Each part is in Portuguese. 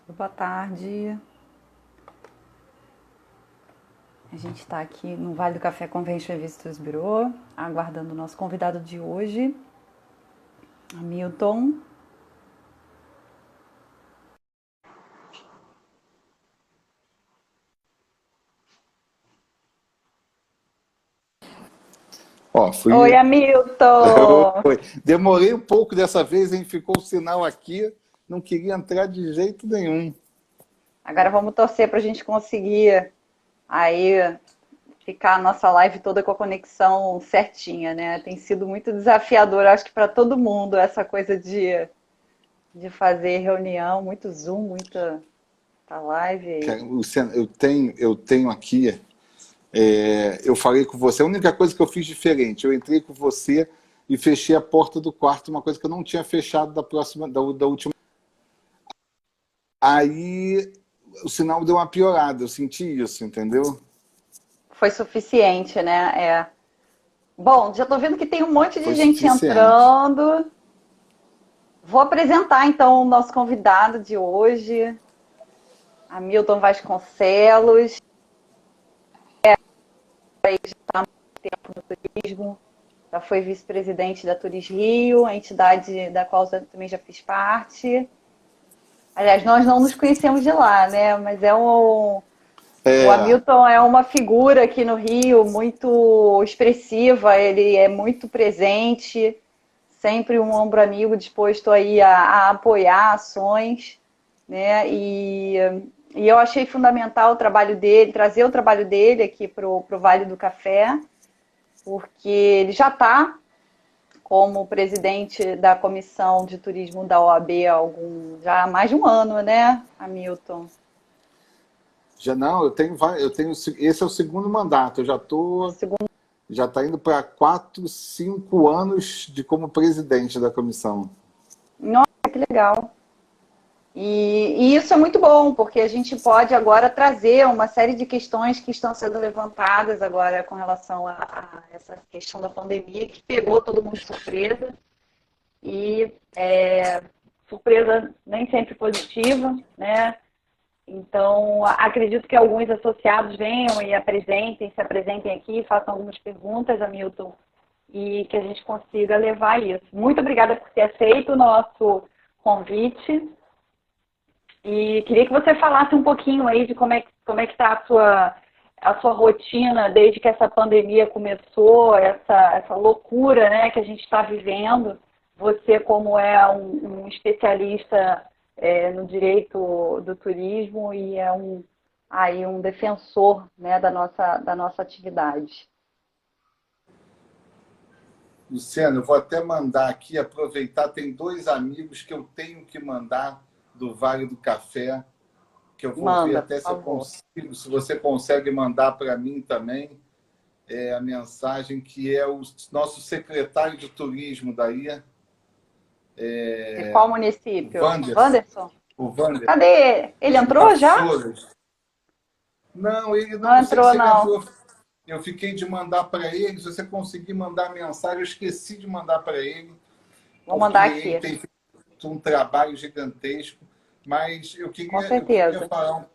Boa tarde. A gente está aqui no Vale do Café Convention Visitors Bureau, aguardando o nosso convidado de hoje, Hamilton. Ó, Oi, fui. Hamilton! Oi. Demorei um pouco dessa vez, hein? Ficou o sinal aqui, não queria entrar de jeito nenhum. Agora vamos torcer para a gente conseguir aí ficar a nossa live toda com a conexão certinha, né? Tem sido muito desafiador, acho que para todo mundo, essa coisa de fazer reunião, muito Zoom, muita live aí. Cara, Luciano, eu tenho aqui. Eu falei com você, a única coisa que eu fiz diferente, eu entrei com você e fechei a porta do quarto, uma coisa que eu não tinha fechado da última. Aí o sinal deu uma piorada, eu senti isso, entendeu? Foi suficiente, né? É. Bom, já estou vendo que tem um monte de Foi gente suficiente. entrando. Vou apresentar então o nosso convidado de hoje, Hamilton Vasconcelos, turismo, já foi vice-presidente da Turis Rio, a entidade da qual eu também já fiz parte. Aliás, nós não nos conhecemos de lá, né? Mas o É, Hamilton é uma figura aqui no Rio muito expressiva, ele é muito presente, sempre um ombro amigo disposto aí a apoiar ações, né? E eu achei fundamental o trabalho dele, trazer o trabalho dele aqui para o Vale do Café, porque ele já está como presidente da Comissão de Turismo da OAB já há mais de um ano, né, Hamilton? já não, eu tenho, esse é o segundo mandato, eu já estou. Segundo, Já está indo para 4, 5 anos de como presidente da comissão. nossa, que legal. E isso é muito bom, porque a gente pode agora trazer uma série de questões que estão sendo levantadas agora com relação a essa questão da pandemia, que pegou todo mundo de surpresa, e surpresa nem sempre positiva, né? Então, acredito que alguns associados venham e se apresentem aqui, façam algumas perguntas, Hamilton, e que a gente consiga levar isso. Muito obrigada por ter aceito o nosso convite. E queria que você falasse um pouquinho aí de como é que está a sua rotina desde que essa pandemia começou, essa loucura, né, que a gente está vivendo. Você, como é um especialista no direito do turismo e é um defensor, né, da nossa atividade. Luciano, eu vou até mandar aqui, aproveitar, tem dois amigos que eu tenho que mandar do Vale do Café, que eu vou ver Manda, por até se eu favor. consigo, se você consegue mandar para mim também a mensagem, que é o nosso secretário de turismo daí, De qual município? Wanderson. Wanderson? O Wander, Cadê ele? Ele de entrou já? Vassouras. Não, ele Não não sei entrou, se ele não. entrou. Eu fiquei de mandar para ele. Se você conseguir mandar mensagem, eu esqueci de mandar para ele, Vou porque mandar ele aqui. tem feito um trabalho gigantesco. Mas eu Com queria, eu queria certeza. falar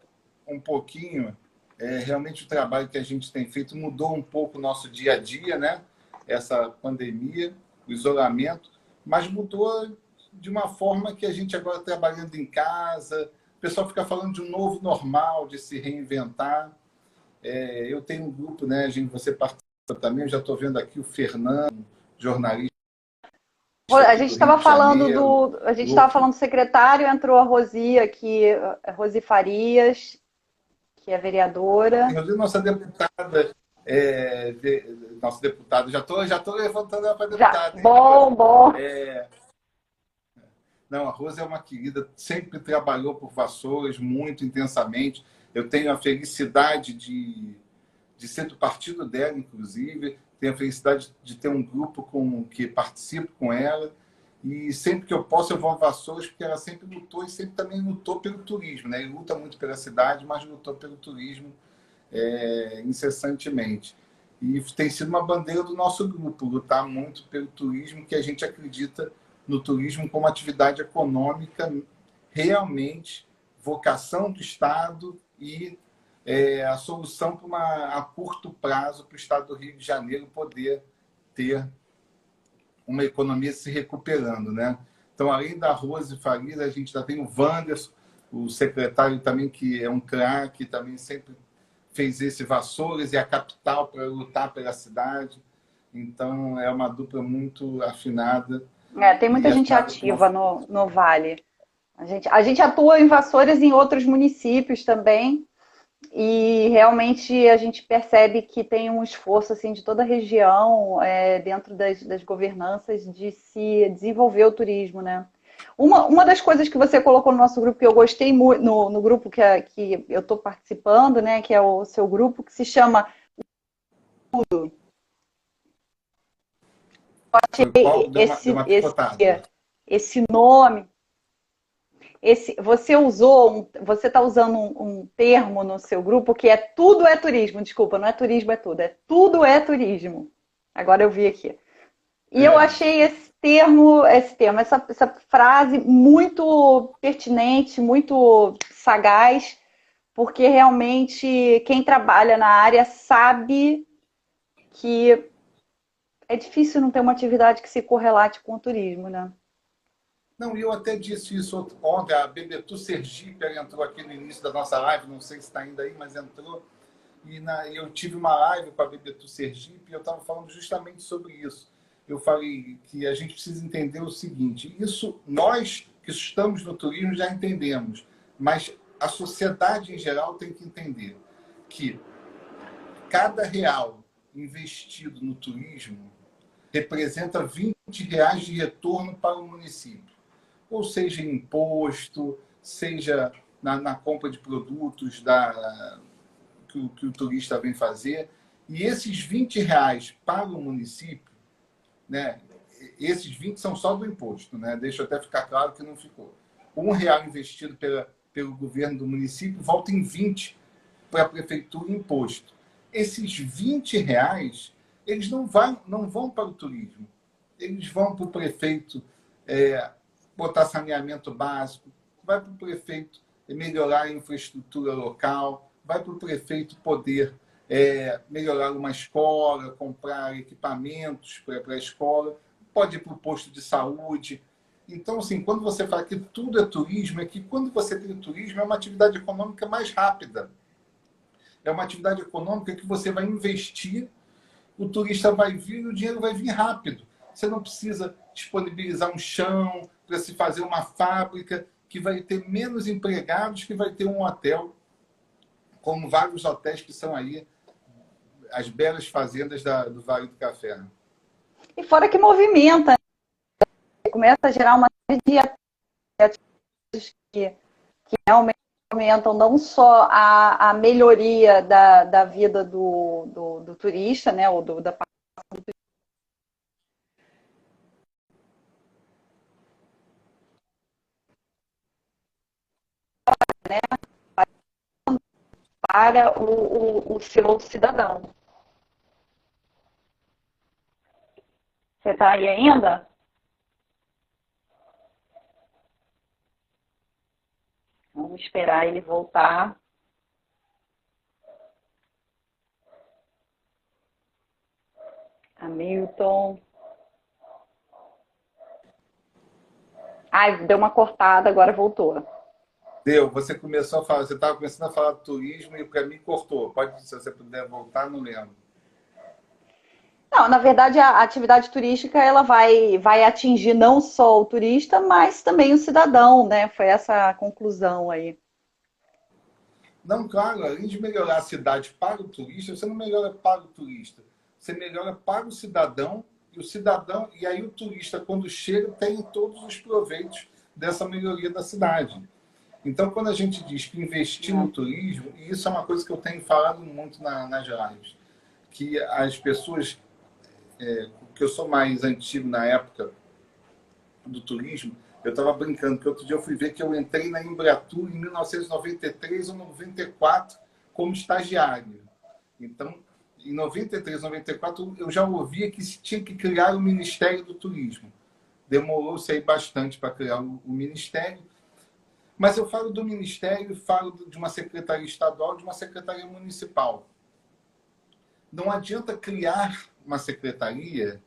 um pouquinho. Realmente o trabalho que a gente tem feito mudou um pouco o nosso dia a dia, né? Essa pandemia, o isolamento, mas mudou de uma forma que a gente agora trabalhando em casa, o pessoal fica falando de um novo normal, de se reinventar. Eu tenho um grupo, né, gente, você participa também, eu já estou vendo aqui o Fernando, jornalista A aqui gente do Rio estava de falando Janeiro, a gente estava louco. falando do secretário, entrou a Rosi aqui, a Rosi Farias, que é vereadora. Eu vi nossa deputada, nosso deputado, já tô levantando ela para Já, deputada, hein, Rose? bom, bom. Não, a Rose é uma querida, sempre trabalhou por Vassouras muito intensamente. Eu tenho a felicidade de ser do partido dela, inclusive. Tenho a felicidade de ter um grupo que participo com ela. E sempre que eu posso, eu vou a Vassouras, porque ela sempre lutou e sempre também lutou pelo turismo. Né? Ele luta muito pela cidade, mas lutou pelo turismo incessantemente. E tem sido uma bandeira do nosso grupo, lutar muito pelo turismo, que a gente acredita no turismo como atividade econômica realmente vocação do Estado e a solução para a curto prazo para o Estado do Rio de Janeiro poder ter uma economia se recuperando, né? Então, além da Rose Farias, a gente já tem o Wanderson, o secretário também, que é um craque, também sempre fez esse Vassouras e a capital para lutar pela cidade. Então, é uma dupla muito afinada. Tem muita gente ativa no Vale. A gente atua em Vassouras e em outros municípios também. E realmente a gente percebe que tem um esforço assim, de toda a região, dentro das governanças, de se desenvolver o turismo, né? Uma das coisas que você colocou no nosso grupo, que eu gostei muito, no grupo que eu estou participando, né, que é o seu grupo, que se chama Tudo. Esse nome. Você está usando um termo no seu grupo que tudo é turismo. Desculpa, não é turismo, é tudo. Tudo é turismo. Agora eu vi aqui. E eu achei essa frase muito pertinente, muito sagaz, porque realmente quem trabalha na área sabe que é difícil não ter uma atividade que se correlate com o turismo, né? Não, e eu até disse isso ontem, a Bebetu Sergipe entrou aqui no início da nossa live, não sei se está ainda aí, mas entrou. E eu tive uma live com a Bebetu Sergipe e eu estava falando justamente sobre isso. Eu falei que a gente precisa entender o seguinte, isso nós que estamos no turismo já entendemos, mas a sociedade em geral tem que entender que cada real investido no turismo representa R$ 20 de retorno para o município. Ou seja, em imposto, seja na compra de produtos que o turista vem fazer. E esses R$ 20 para o município, né, esses 20 são só do imposto, né? Deixa eu até ficar claro que não ficou. R$ 1 investido pelo governo do município volta em 20 para a prefeitura em imposto. Esses R$ 20, eles não vão para o turismo. Eles vão para o prefeito botar saneamento básico, vai para o prefeito melhorar a infraestrutura local, vai para o prefeito poder melhorar uma escola, comprar equipamentos para a escola, pode ir para o posto de saúde. Então, assim, quando você fala que tudo é turismo, é que quando você tem turismo, é uma atividade econômica mais rápida. É uma atividade econômica que você vai investir, o turista vai vir e o dinheiro vai vir rápido. Você não precisa disponibilizar um chão para se fazer uma fábrica que vai ter menos empregados, que vai ter um hotel, como vários hotéis que são aí as belas fazendas do Vale do Café. E fora que movimenta, né? Começa a gerar uma série de atividades que realmente aumentam não só a melhoria da vida do turista, né, ou da participação do turista, né, para o seu cidadão. Você está aí ainda? Vamos esperar ele voltar. Hamilton. Ai, deu uma cortada, agora voltou. Deu, você começou a falar, você estava começando a falar do turismo e para mim cortou. Pode, se você puder voltar, não lembro. Não, na verdade, a atividade turística ela vai atingir não só o turista, mas também o cidadão, né? Foi essa a conclusão aí. Não, claro, além de melhorar a cidade para o turista, você não melhora para o turista. Você melhora para o cidadão, e aí o turista, quando chega, tem todos os proveitos dessa melhoria da cidade. Então, quando a gente diz que investir no turismo, e isso é uma coisa que eu tenho falado muito nas lives, que as pessoas, que eu sou mais antigo na época do turismo, eu estava brincando, que outro dia eu fui ver que eu entrei na Embratur em 1993 ou 94 como estagiário. Então, em 93, 94, eu já ouvia que se tinha que criar o Ministério do Turismo. Demorou-se aí bastante para criar o Ministério, Mas eu falo do Ministério, falo de uma secretaria estadual, de uma secretaria municipal. Não adianta criar uma secretaria,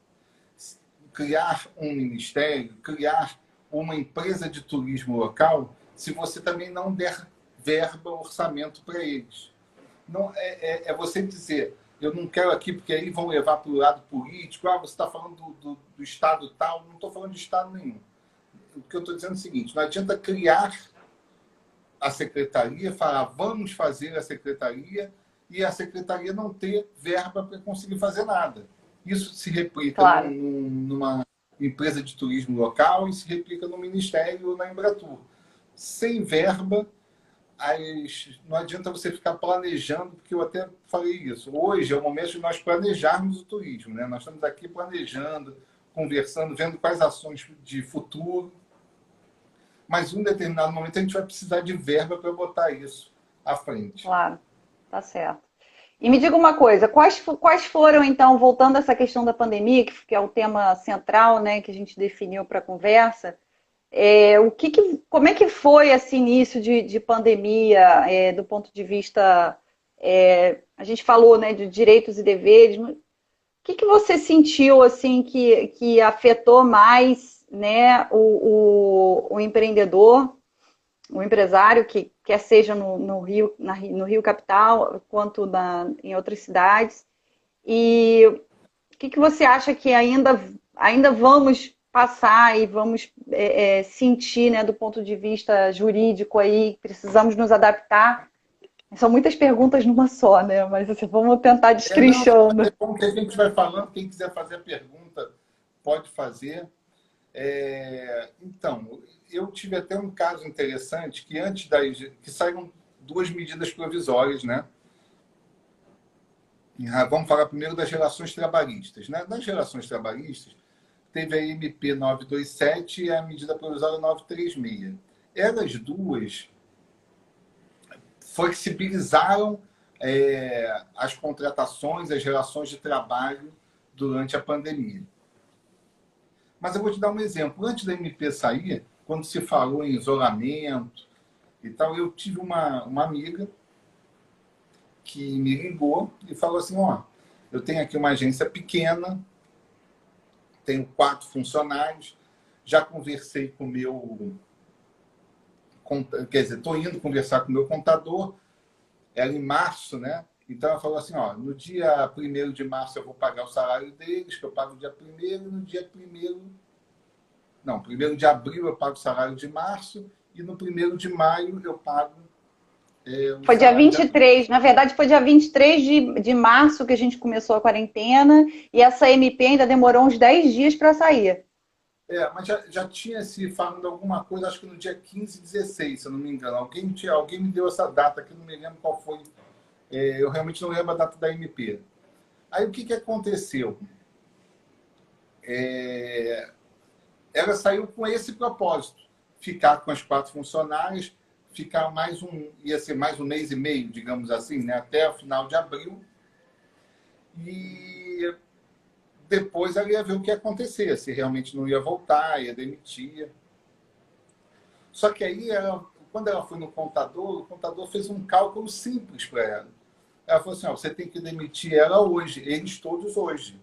criar um ministério, criar uma empresa de turismo local, se você também não der verba, orçamento para eles. Não, é você dizer, eu não quero aqui, porque aí vão levar para o lado político, você está falando do Estado tal, não estou falando de Estado nenhum. O que eu estou dizendo é o seguinte, não adianta criar a secretaria, falar vamos fazer a secretaria, e a secretaria não ter verba para conseguir fazer nada. Isso se replica Claro. numa empresa de turismo local e se replica no Ministério ou na Embratur. Sem verba, não adianta você ficar planejando, porque eu até falei isso. Hoje é o momento de nós planejarmos o turismo, né? Nós estamos aqui planejando, conversando, vendo quais ações de futuro. Mas em um determinado momento a gente vai precisar de verba para botar isso à frente. Claro, tá certo. E me diga uma coisa, quais foram, então, voltando a essa questão da pandemia, que é o tema central, né, que a gente definiu para a conversa, como é que foi esse início de pandemia, do ponto de vista, a gente falou, né, de direitos e deveres, o que você sentiu, assim, que afetou mais, né, o empreendedor, o empresário, que quer seja no Rio Capital, quanto em outras cidades, e o que você acha que ainda vamos passar e vamos sentir, né, do ponto de vista jurídico aí, precisamos nos adaptar? São muitas perguntas numa só, né? Mas assim, vamos tentar destrinchando. É bom que a gente vai falando, quem quiser fazer a pergunta pode fazer. Então, eu tive até um caso interessante que que saíram duas medidas provisórias, né? Vamos falar primeiro das relações trabalhistas, né? Das relações trabalhistas, teve a MP 927 e a medida provisória 936. Elas duas flexibilizaram as contratações, as relações de trabalho durante a pandemia. Mas eu vou te dar um exemplo. Antes da MP sair, quando se falou em isolamento e tal, eu tive uma amiga que me ligou e falou assim, eu tenho aqui uma agência pequena, tenho 4 funcionários, já conversei com o meu... Quer dizer, estou indo conversar com o meu contador, era em março, né? Então ela falou assim, no dia 1º de março eu vou pagar o salário deles, que eu pago no dia 1º, no dia 1º de abril eu pago o salário de março, e no 1º de maio eu pago o Foi dia salário de abril. 23, na verdade foi dia 23 de março que a gente começou a quarentena, e essa MP ainda demorou uns 10 dias para sair. Mas já tinha se falando alguma coisa, acho que no dia 15 e 16, se eu não me engano. Alguém me deu essa data, que eu não me lembro qual foi. Eu realmente não lembro a data da MP. Aí o que aconteceu? Ela saiu com esse propósito, ficar com as 4 funcionárias, ia ser mais um mês e meio, digamos assim, né, até o final de abril. E depois ela ia ver o que ia acontecer, se realmente não ia voltar, ia demitir. Só que aí, quando ela foi no contador, o contador fez um cálculo simples para ela. Ela falou assim, você tem que demitir ela hoje, eles todos hoje.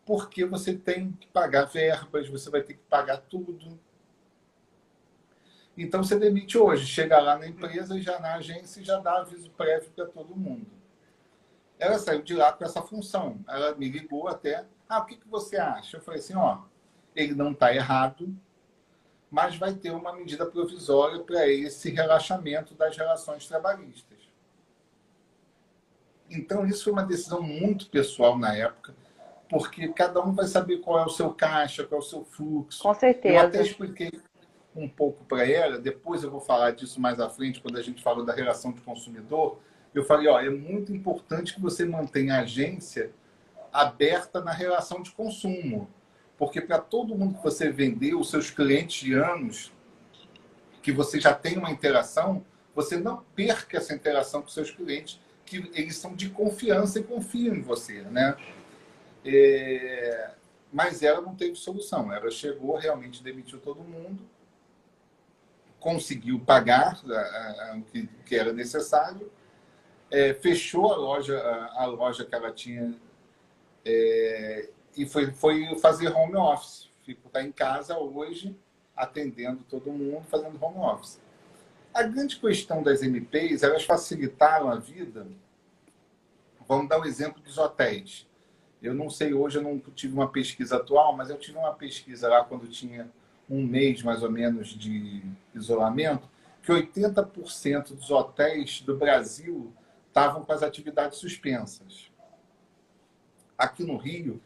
Porque você tem que pagar verbas, você vai ter que pagar tudo. Então, você demite hoje. Chega lá na empresa, já na agência, e já dá aviso prévio para todo mundo. Ela saiu de lá com essa função. Ela me ligou até, o que você acha? Eu falei assim, ele não está errado, mas vai ter uma medida provisória para esse relaxamento das relações trabalhistas. Então, isso foi uma decisão muito pessoal na época, porque cada um vai saber qual é o seu caixa, qual é o seu fluxo. Com certeza. Eu até expliquei um pouco para ela, depois eu vou falar disso mais à frente, quando a gente falou da relação de consumidor. Eu falei, é muito importante que você mantenha a agência aberta na relação de consumo, porque para todo mundo que você vendeu, os seus clientes de anos, que você já tem uma interação, você não perca essa interação com seus clientes, que eles são de confiança e confiam em você, né? Mas ela não teve solução. Ela chegou, realmente demitiu todo mundo, conseguiu pagar o que era necessário, fechou a loja que ela tinha e foi fazer home office. Está em casa hoje, atendendo todo mundo, fazendo home office. A grande questão das MPs, elas facilitaram a vida. Vamos dar o exemplo dos hotéis. Eu não sei, hoje eu não tive uma pesquisa atual, mas eu tive uma pesquisa lá quando tinha um mês, mais ou menos, de isolamento, que 80% dos hotéis do Brasil estavam com as atividades suspensas. Aqui no Rio,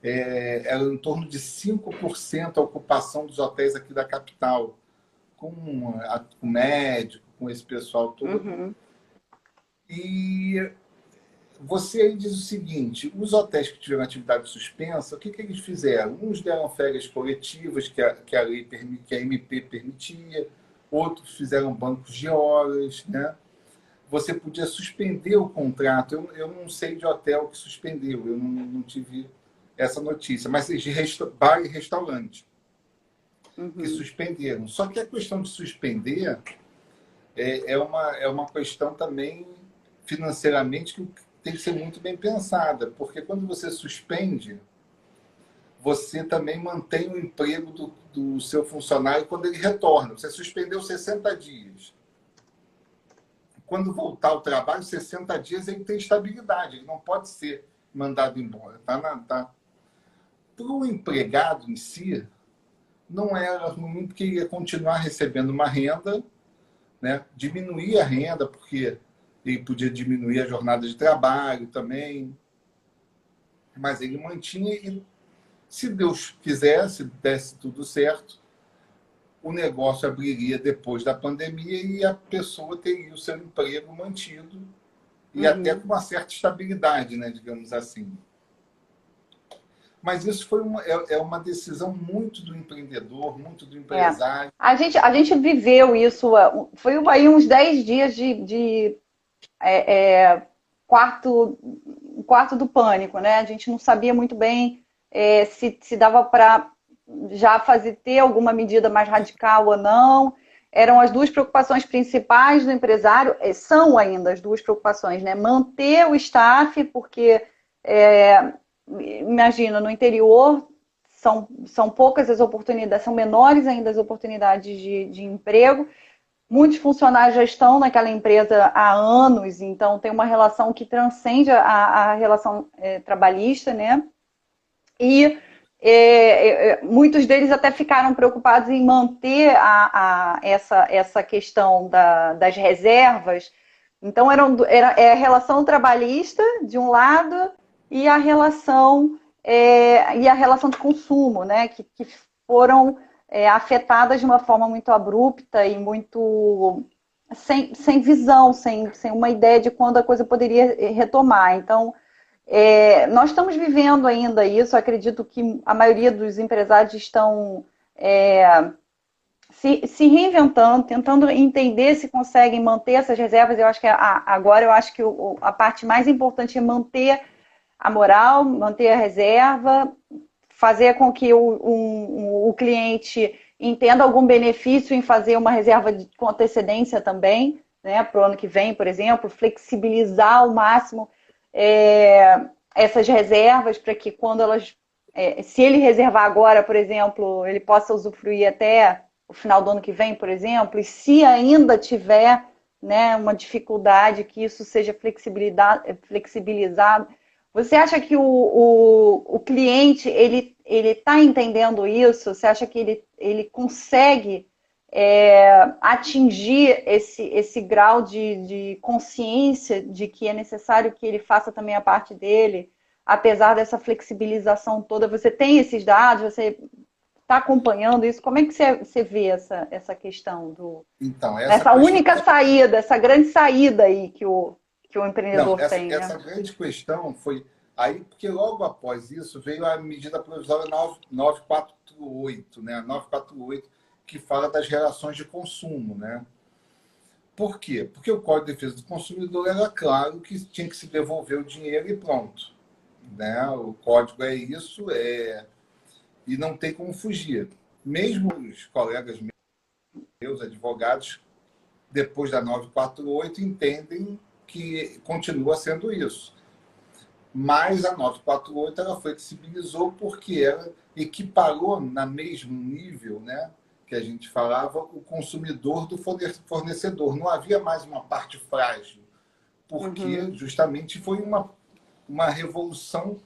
era em torno de 5% a ocupação dos hotéis aqui da capital, com médico, com esse pessoal todo. Uhum. E você aí diz o seguinte, os hotéis que tiveram atividade suspensa, o que eles fizeram? Uns deram férias coletivas, que a lei que a MP permitia, outros fizeram bancos de horas, né? Você podia suspender o contrato. Eu não sei de hotel que suspendeu, eu não tive essa notícia, mas de bar e restaurante que suspenderam. Só que a questão de suspender é uma questão também financeiramente que tem que ser muito bem pensada, porque quando você suspende, você também mantém o emprego do seu funcionário quando ele retorna. Você suspendeu 60 dias. Quando voltar ao trabalho, 60 dias ele tem estabilidade, ele não pode ser mandado embora. Para o empregado em si, não era ruim, porque ele ia continuar recebendo uma renda, né? Diminuir a renda, porque ele podia diminuir a jornada de trabalho também, mas ele mantinha e, se Deus quisesse, desse tudo certo, o negócio abriria depois da pandemia e a pessoa teria o seu emprego mantido e até com uma certa estabilidade, né, digamos assim. Mas isso foi uma decisão muito do empreendedor, muito do empresário. A gente viveu isso, foi aí uns 10 dias de quarto do pânico, né? A gente não sabia muito bem se dava para já ter alguma medida mais radical ou não. Eram as duas preocupações principais do empresário, são ainda as duas preocupações, né? Manter o staff, porque imagina, no interior são poucas as oportunidades, são menores ainda as oportunidades de emprego. Muitos funcionários já estão naquela empresa há anos, então tem uma relação que transcende a relação trabalhista, né? E muitos deles até ficaram preocupados em manter essa questão das reservas. Então, era a relação trabalhista, de um lado, e a relação de consumo, né? Que foram afetadas de uma forma muito abrupta e muito sem visão, sem uma ideia de quando a coisa poderia retomar. Então, nós estamos vivendo ainda isso. Acredito que a maioria dos empresários estão se reinventando, tentando entender se conseguem manter essas reservas. Eu acho que agora a parte mais importante é manter a moral, manter a reserva, fazer com que o cliente entenda algum benefício em fazer uma reserva com antecedência também, né, para o ano que vem, por exemplo, flexibilizar ao máximo essas reservas para que quando se ele reservar agora, por exemplo, ele possa usufruir até o final do ano que vem, por exemplo, e se ainda tiver, né, uma dificuldade, que isso seja flexibilizado. Você acha que o cliente ele está entendendo isso? Você acha que ele consegue atingir esse grau de consciência de que é necessário que ele faça também a parte dele, apesar dessa flexibilização toda? Você tem esses dados? Você está acompanhando isso? Como é que você vê essa questão Então, essa única saída, essa grande saída aí que o empreendedor tem, né? Essa grande questão foi aí, porque logo após isso veio a medida provisória 948, né? 948, que fala das relações de consumo, né? Por quê? Porque o Código de Defesa do Consumidor era claro que tinha que se devolver o dinheiro e pronto, né? O código é isso, e não tem como fugir. Mesmo os colegas os advogados, depois da 948, entendem que continua sendo isso. Mas a 948 ela flexibilizou porque ela equiparou na mesmo nível, né, que a gente falava, o consumidor do fornecedor. Não havia mais uma parte frágil, porque justamente foi uma revolução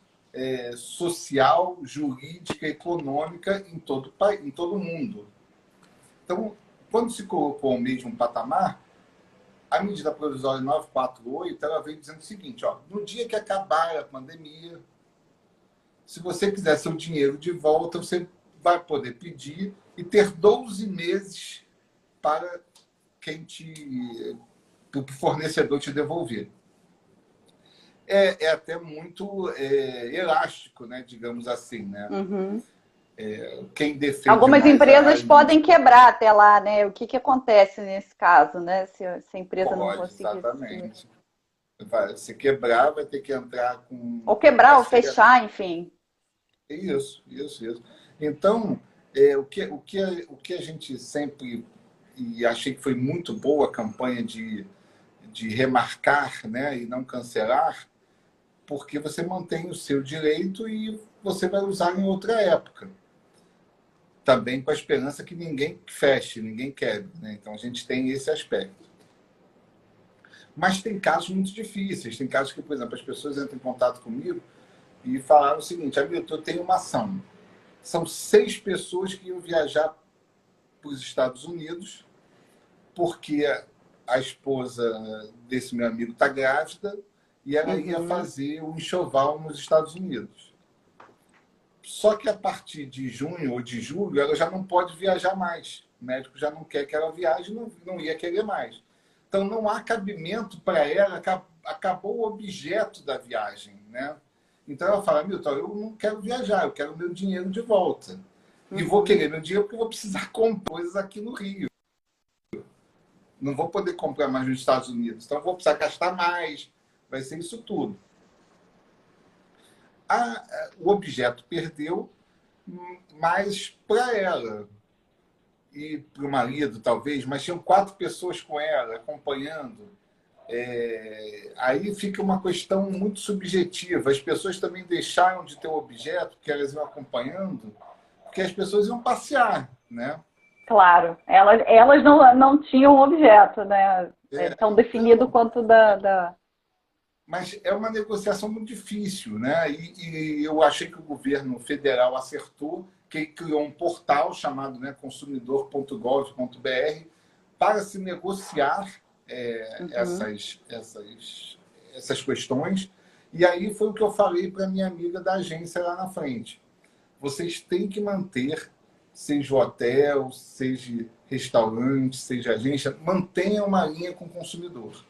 social, jurídica, econômica em todo o mundo. Então, quando se colocou ao mesmo patamar, a medida provisória 948 ela veio dizendo o seguinte, ó, no dia que acabar a pandemia, se você quiser seu dinheiro de volta, você vai poder pedir e ter 12 meses para o fornecedor te devolver. É até muito elástico, né, digamos assim, né? Quem defende algumas mais empresas podem quebrar até lá, né? O que acontece nesse caso, né? Se a empresa não conseguir. Exatamente. Se quebrar, vai ter que entrar com... Ou quebrar, ou fechar, enfim. Isso. Então, o que a gente sempre... E achei que foi muito boa a campanha de remarcar, né, e não cancelar, porque você mantém o seu direito e você vai usar em outra época. Também com a esperança que ninguém feche, ninguém quebre, né? Então, a gente tem esse aspecto. Mas tem casos muito difíceis. Tem casos que, por exemplo, as pessoas entram em contato comigo e falaram o seguinte, Hamilton, eu tenho uma ação. São 6 pessoas que iam viajar para os Estados Unidos porque a esposa desse meu amigo está grávida e ela ia fazer um enxoval nos Estados Unidos. Só que a partir de junho ou de julho, ela já não pode viajar mais. O médico já não quer que ela viaje, não ia querer mais. Então, não há cabimento para ela, acabou o objeto da viagem, né? Então, ela fala, Milton, eu não quero viajar, eu quero meu dinheiro de volta. E vou querer meu dinheiro porque eu vou precisar comprar coisas aqui no Rio. Não vou poder comprar mais nos Estados Unidos. Então, vou precisar gastar mais. Vai ser isso tudo. O objeto perdeu, mas para ela e para o marido, talvez, mas tinham 4 pessoas com ela, acompanhando. Aí fica uma questão muito subjetiva. As pessoas também deixaram de ter o objeto que elas iam acompanhando, porque as pessoas iam passear, né? Claro, elas não tinham objeto, né? Tão definido quanto da... Mas é uma negociação muito difícil, né? E eu achei que o governo federal acertou, que criou um portal chamado, né, consumidor.gov.br para se negociar essas questões. E aí foi o que eu falei para minha amiga da agência lá na frente. Vocês têm que manter, seja hotel, seja restaurante, seja agência, mantenha uma linha com o consumidor.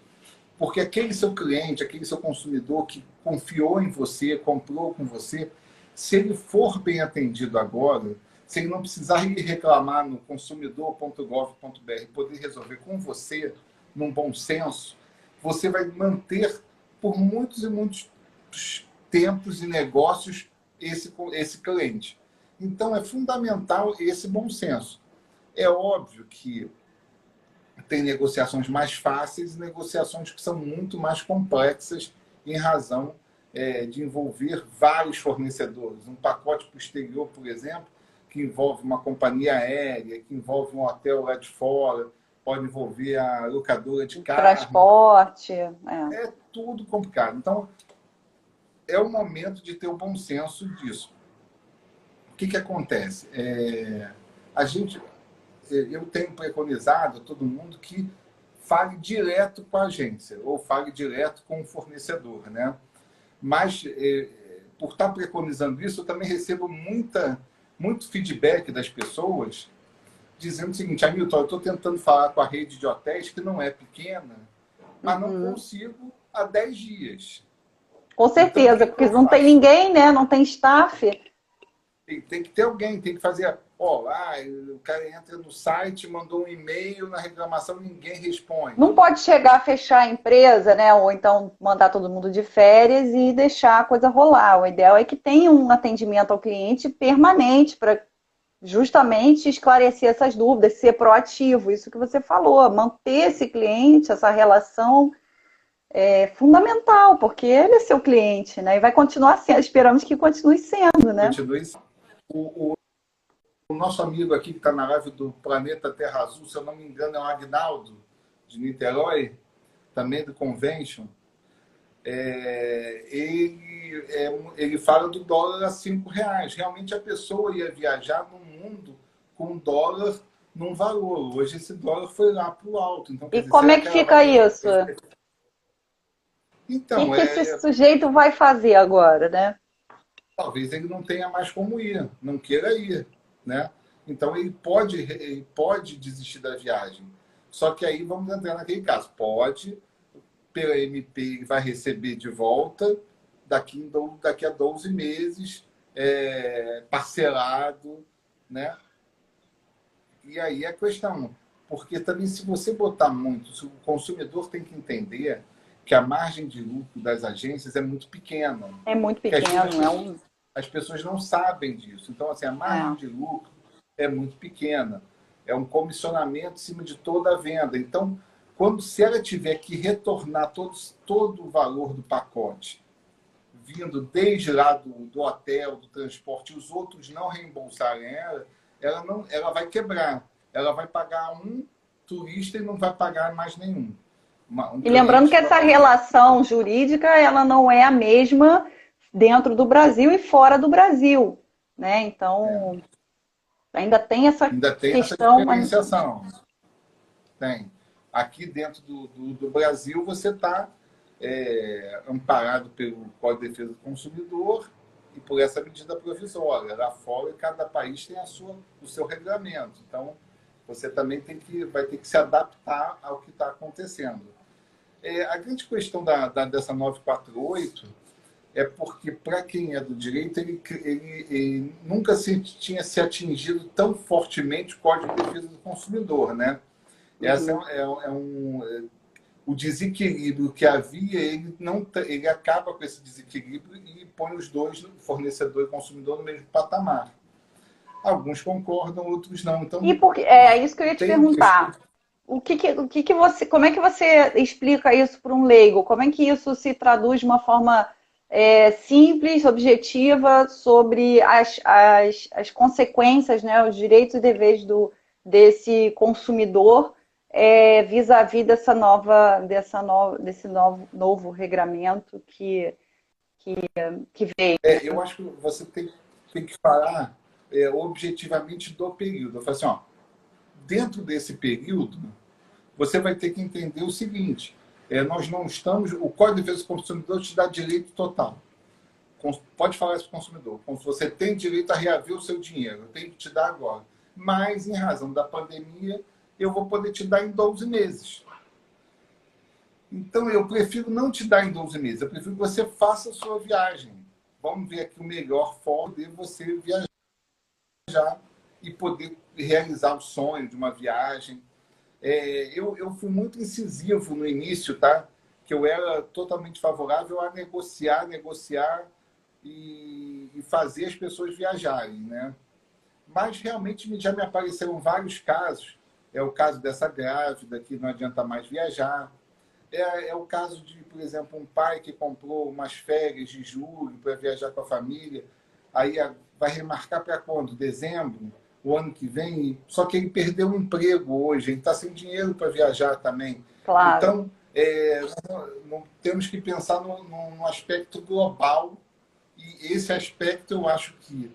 Porque aquele seu cliente, aquele seu consumidor que confiou em você, comprou com você, se ele for bem atendido agora, se ele não precisar ir reclamar no consumidor.gov.br, poder resolver com você, num bom senso, você vai manter por muitos e muitos tempos e negócios esse cliente. Então, é fundamental esse bom senso. É óbvio que tem negociações mais fáceis e negociações que são muito mais complexas em razão de envolver vários fornecedores. Um pacote para o exterior, por exemplo, que envolve uma companhia aérea, que envolve um hotel lá de fora, pode envolver a locadora de carro. Transporte. É tudo complicado. Então, é o momento de ter o bom senso disso. O que acontece? Eu tenho preconizado a todo mundo que fale direto com a agência ou fale direto com o fornecedor, né? Mas, por estar preconizando isso, eu também recebo muito feedback das pessoas dizendo o seguinte, Hamilton, eu estou tentando falar com a rede de hotéis, que não é pequena, mas não consigo há 10 dias. Com certeza, então, porque não tem ninguém, né? Não tem staff. Tem que ter alguém, tem que fazer... o cara entra no site, mandou um e-mail na reclamação, ninguém responde. Não pode chegar a fechar a empresa, né? Ou então mandar todo mundo de férias e deixar a coisa rolar. O ideal é que tenha um atendimento ao cliente permanente para justamente esclarecer essas dúvidas, ser proativo, isso que você falou, manter esse cliente, essa relação é fundamental, porque ele é seu cliente, né? E vai continuar sendo, esperamos que continue sendo, né? Continue. O nosso amigo aqui que está na live do Planeta Terra Azul, se eu não me engano, é o Agnaldo, de Niterói, também do Convention. Ele fala do dólar a R$ 5. Realmente a pessoa ia viajar no mundo com dólar num valor. Hoje esse dólar foi lá para o alto. Então, e como é que fica isso? Então, o que esse sujeito vai fazer agora, né? Talvez ele não tenha mais como ir, não queira ir, né? Então ele pode desistir da viagem. Só que aí vamos entrar naquele caso. Pode, pela MP, ele vai receber de volta daqui a 12 meses, parcelado, né? E aí a questão, porque também se você botar muito, o consumidor tem que entender que a margem de lucro das agências é muito pequena. É muito pequeno, as pessoas não sabem disso. Então, assim, a margem de lucro é muito pequena. É um comissionamento em cima de toda a venda. Então, se ela tiver que retornar todo o valor do pacote, vindo desde lá do hotel, do transporte, e os outros não reembolsarem ela vai quebrar. Ela vai pagar um turista e não vai pagar mais nenhum. E lembrando que essa relação jurídica ela não é a mesma dentro do Brasil e fora do Brasil, né? Então, ainda tem essa questão. Essa diferenciação. Tem. Aqui dentro do Brasil, você está amparado pelo Código de Defesa do Consumidor e por essa medida provisória. Lá fora, cada país tem o seu regulamento. Então, você também vai ter que se adaptar ao que está acontecendo. A grande questão dessa 948 é porque, para quem é do direito, ele nunca tinha se atingido tão fortemente o Código de Defesa do Consumidor, né? Essa o desequilíbrio que havia, ele acaba com esse desequilíbrio e põe os dois, fornecedor e consumidor, no mesmo patamar. Alguns concordam, outros não. Então, é isso que eu ia te perguntar. Como é que você explica isso para um leigo? Como é que isso se traduz de uma forma simples, objetiva, sobre as consequências, né, os direitos e deveres desse consumidor vis-à-vis desse novo regramento que veio? Eu acho que você tem que falar objetivamente do período. Eu falo assim, ó, dentro desse período, você vai ter que entender o seguinte: nós não estamos. O Código de Defesa do Consumidor te dá direito total. Pode falar isso para o consumidor. Como se você tem direito a reaver o seu dinheiro. Eu tenho que te dar agora. Mas, em razão da pandemia, eu vou poder te dar em 12 meses. Então, eu prefiro não te dar em 12 meses. Eu prefiro que você faça a sua viagem. Vamos ver aqui o melhor forma de você viajar e poder realizar o sonho de uma viagem. Eu fui muito incisivo no início, tá? Que eu era totalmente favorável a negociar e fazer as pessoas viajarem, né? Mas realmente já me apareceram vários casos. É o caso dessa grávida que não adianta mais viajar. É o caso de, por exemplo, um pai que comprou umas férias de julho para viajar com a família. Aí vai remarcar para quando? Dezembro? O ano que vem? Só que ele perdeu o emprego hoje. Ele está sem dinheiro para viajar também. Claro. Então, temos que pensar num aspecto global. E esse aspecto eu acho que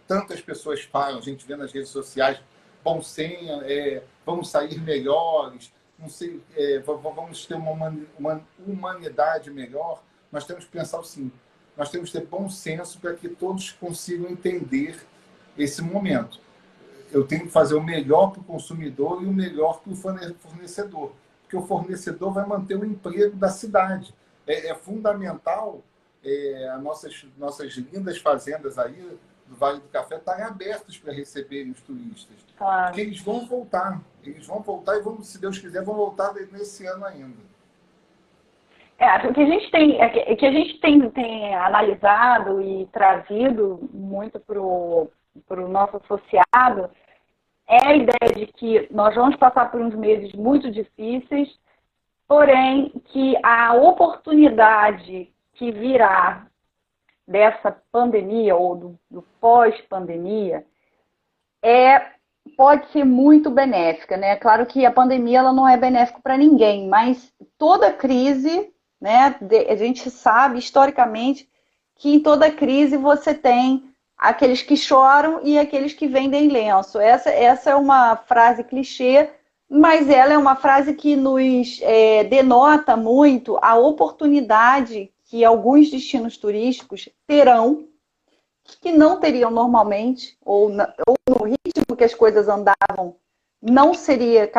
tantas pessoas falam, a gente vê nas redes sociais, bom senha, vamos sair melhores, não sei, vamos ter uma humanidade melhor. Nós temos que pensar assim, nós temos que ter bom senso para que todos consigam entender esse momento. Eu tenho que fazer o melhor para o consumidor e o melhor para o fornecedor, porque o fornecedor vai manter o emprego da cidade. É fundamental as nossas lindas fazendas aí do Vale do Café estarem abertas para receberem os turistas. Claro. Porque eles vão voltar e se Deus quiser, vão voltar nesse ano ainda. O que a gente tem analisado e trazido muito para o o nosso associado é a ideia de que nós vamos passar por uns meses muito difíceis, porém que a oportunidade que virá dessa pandemia ou do pós-pandemia pode ser muito benéfica, né? Claro que a pandemia ela não é benéfica para ninguém, mas toda crise, né? A gente sabe historicamente que em toda crise você tem aqueles que choram e aqueles que vendem lenço. Essa é uma frase clichê, mas ela é uma frase que nos denota muito a oportunidade que alguns destinos turísticos terão, que não teriam normalmente, ou no ritmo que as coisas andavam, não seríamos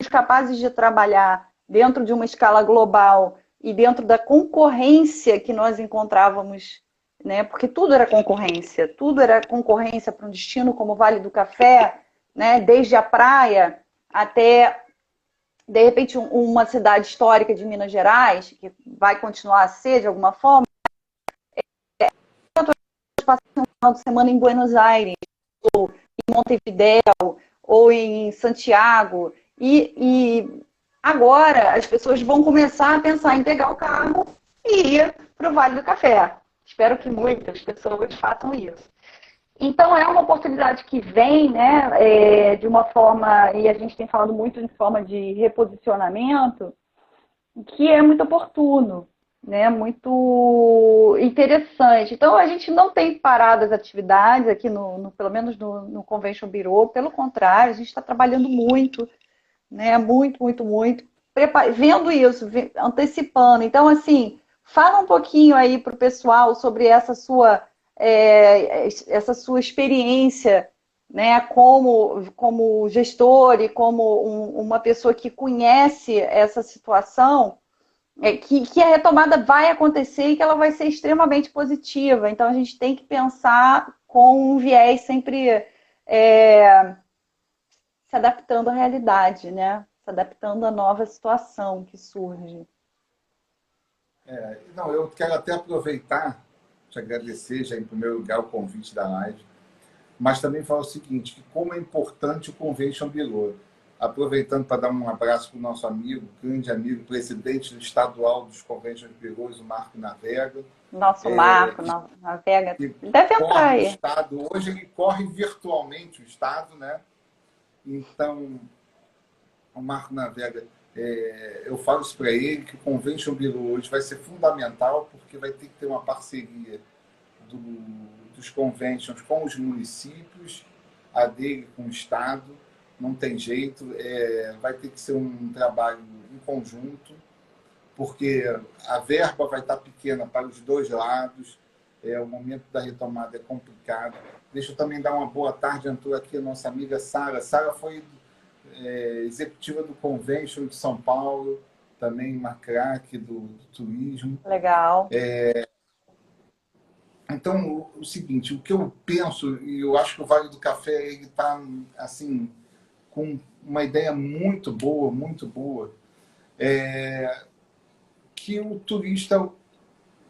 capazes de trabalhar dentro de uma escala global e dentro da concorrência que nós encontrávamos, né? Porque tudo era concorrência para um destino como o Vale do Café, né? Desde a praia até, de repente, uma cidade histórica de Minas Gerais, que vai continuar a ser de alguma forma. Passei um final de semana em Buenos Aires, ou em Montevidéu, ou em Santiago, e agora as pessoas vão começar a pensar em pegar o carro e ir para o Vale do Café. Espero que muitas pessoas façam isso. Então, é uma oportunidade que vem, né, de uma forma, e a gente tem falado muito em forma de reposicionamento, que é muito oportuno, né, muito interessante. Então, a gente não tem parado as atividades aqui, pelo menos no Convention Bureau, pelo contrário, a gente está trabalhando muito, né, muito, muito, muito, vendo isso, antecipando. Então, assim, fala um pouquinho aí para o pessoal sobre essa sua experiência, né, como gestor e como uma pessoa que conhece essa situação, que a retomada vai acontecer e que ela vai ser extremamente positiva. Então, a gente tem que pensar com um viés sempre se adaptando à realidade, né? Se adaptando à nova situação que surge. Não, eu quero até aproveitar, te agradecer já em primeiro lugar o convite da live, mas também falar o seguinte, que como é importante o Convention Bureau. Aproveitando para dar um abraço para o nosso amigo, grande amigo, presidente do estadual dos Convention Bureaus, o Marco Navega. Nosso Marco Navega. Deve entrar aí. O estado, hoje ele corre virtualmente o estado, né? Então, o Marco Navega, eu falo isso para ele, que o Convention Bureau hoje vai ser fundamental, porque vai ter que ter uma parceria dos conventions com os municípios, a dele com o estado. Não tem jeito, vai ter que ser um trabalho em conjunto, porque a verba vai estar pequena para os dois lados, o momento da retomada é complicado. Deixa eu também dar uma boa tarde, entrou aqui a nossa amiga Sara. Sara foi executiva do Convention de São Paulo, também uma craque do turismo. Legal. Então, o seguinte, o que eu penso, e eu acho que o Vale do Café está assim, com uma ideia muito boa, que o turista,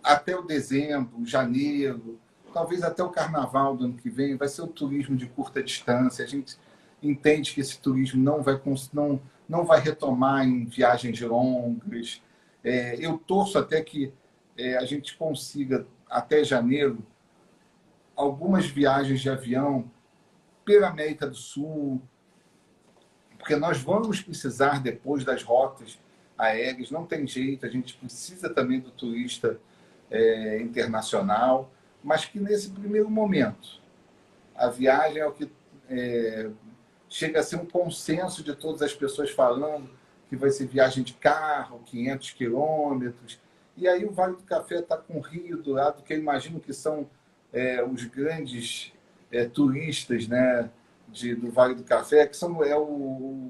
até o dezembro, janeiro, talvez até o carnaval do ano que vem, vai ser o turismo de curta distância. A gente entende que esse turismo não vai retomar em viagens longas. Eu torço até que a gente consiga, até janeiro, algumas viagens de avião pela América do Sul, porque nós vamos precisar depois das rotas aéreas, não tem jeito, a gente precisa também do turista internacional, mas que nesse primeiro momento a viagem é o que chega a ser um consenso de todas as pessoas falando que vai ser viagem de carro, 500 quilômetros, e aí o Vale do Café está com o Rio do lado, que eu imagino que são os grandes turistas, né, do Vale do Café, que é o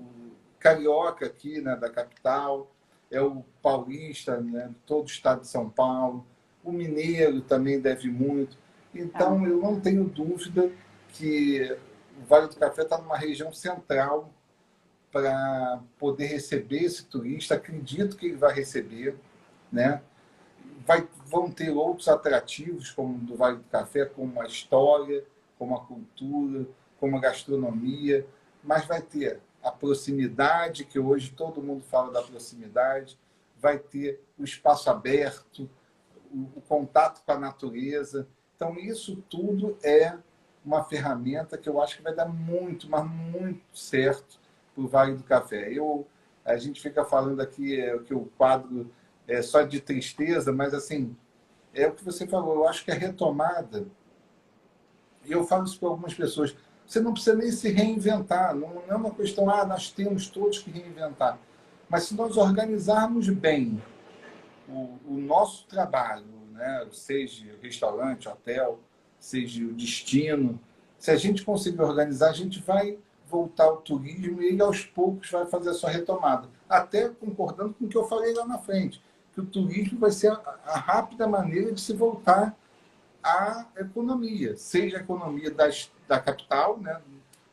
carioca aqui, né, da capital, é o paulista, né, todo o estado de São Paulo, o mineiro também deve muito. Então, eu não tenho dúvida que o Vale do Café está numa região central para poder receber esse turista. Acredito que ele vai receber, né? Vão ter outros atrativos, como do Vale do Café, como a história, como a cultura, como a gastronomia, mas vai ter a proximidade, que hoje todo mundo fala da proximidade, vai ter o espaço aberto, o contato com a natureza. Então, isso tudo é uma ferramenta que eu acho que vai dar muito, mas muito certo para o Vale do Café. A gente fica falando aqui que o quadro é só de tristeza, mas assim, é o que você falou, eu acho que a retomada, e eu falo isso para algumas pessoas, você não precisa nem se reinventar, não é uma questão, nós temos todos que reinventar. Mas se nós organizarmos bem o nosso trabalho, né, seja restaurante, hotel, seja o destino, se a gente conseguir organizar, a gente vai voltar ao turismo e ele aos poucos vai fazer a sua retomada. Até concordando com o que eu falei lá na frente, que o turismo vai ser a rápida maneira de se voltar à economia, seja a economia da capital, né,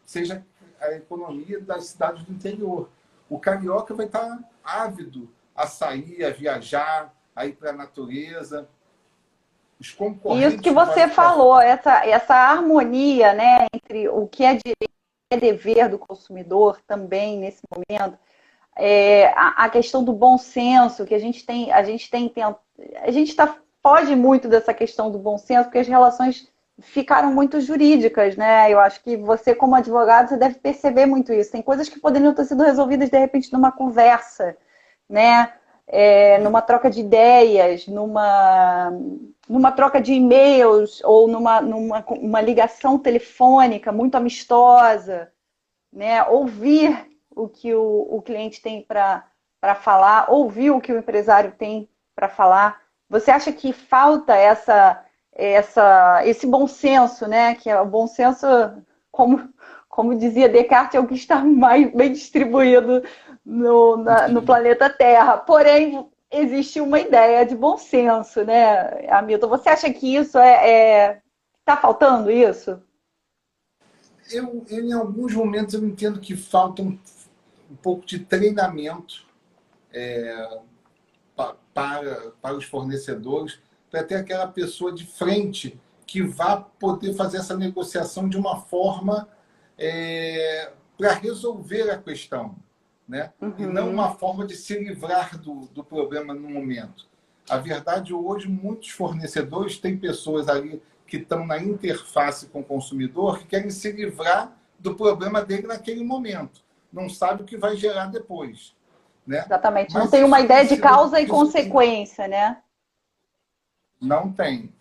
seja a economia das cidades do interior. O carioca vai estar ávido a sair, a viajar, a ir para a natureza. Os concorrentes Isso que você falou, essa harmonia, né, entre o que é direito e é dever do consumidor também nesse momento, a questão do bom senso, que a gente foge muito dessa questão do bom senso, porque as relações ficaram muito jurídicas, né? Eu acho que você, como advogado, você deve perceber muito isso. Tem coisas que poderiam ter sido resolvidas, de repente, numa conversa, né? Numa troca de ideias, numa troca de e-mails ou numa ligação telefônica muito amistosa, né? Ouvir o que o cliente tem para falar, ouvir o que o empresário tem para falar. Você acha que falta esse bom senso, né? Que é o bom senso, como dizia Descartes, é o que está mais bem distribuído no planeta Terra. Porém, existe uma ideia de bom senso, né, Hamilton? Você acha que isso está faltando isso? Em alguns momentos, eu entendo que falta um pouco de treinamento para os fornecedores, para ter aquela pessoa de frente que vá poder fazer essa negociação de uma forma para resolver a questão, né? E não uma forma de se livrar do problema no momento. A verdade, hoje, muitos fornecedores têm pessoas ali que estão na interface com o consumidor que querem se livrar do problema dele naquele momento. Não sabe o que vai gerar depois. Né? Exatamente. Mas não tem uma ideia de causa e consequência, né? Não tem.